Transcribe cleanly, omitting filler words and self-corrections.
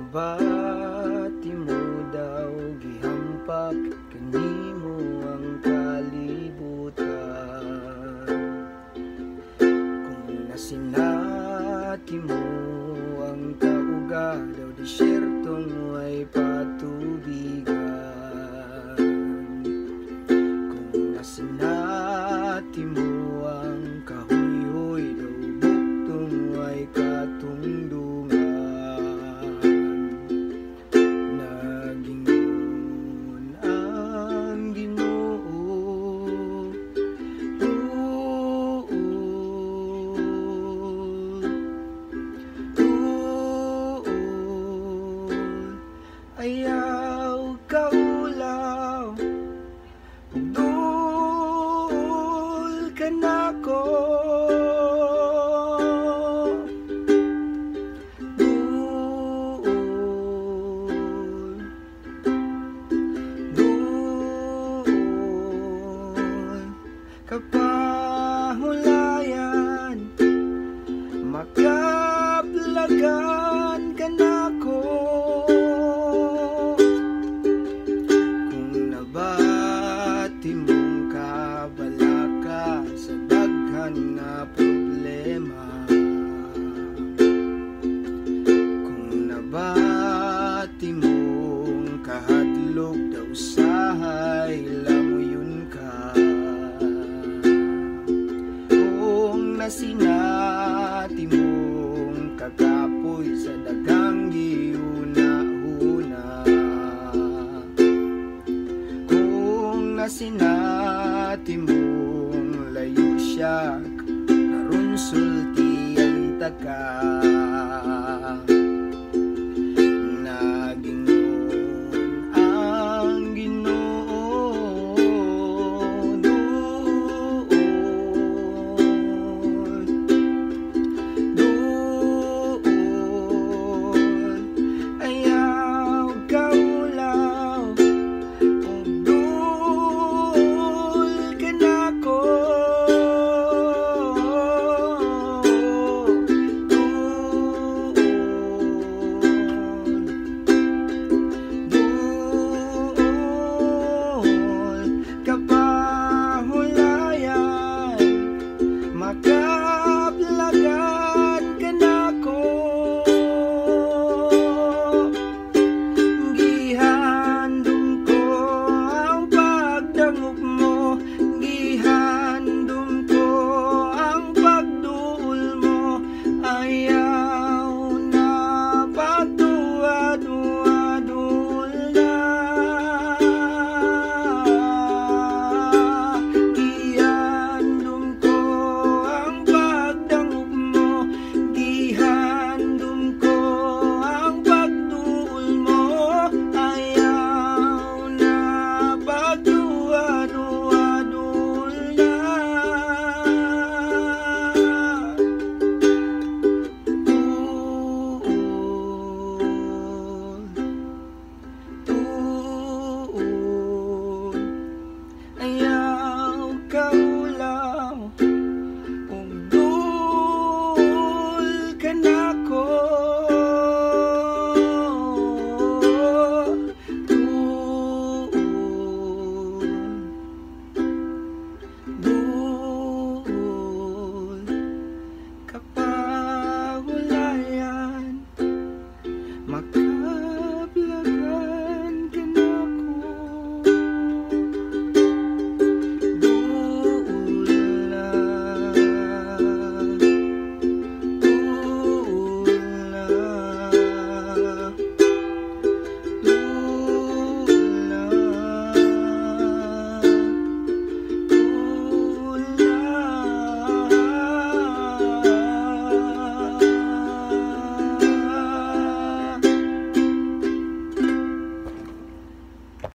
nabati mo daw gihampak kanimo ang kalibutan. Kung nasinati mo ang kauga daw disyertong way patubigan. Kung nasinati mo ang kahuyhoy daw buktong way katungdungan. Ayaw kaulaw, pagdul ka nako. Dul kapahulayan, makablagan ka nako. Na problema, kung nabati mong kahadlok daw usahay lamuyon ka. Kung nasinati mong kakapoy sa dagang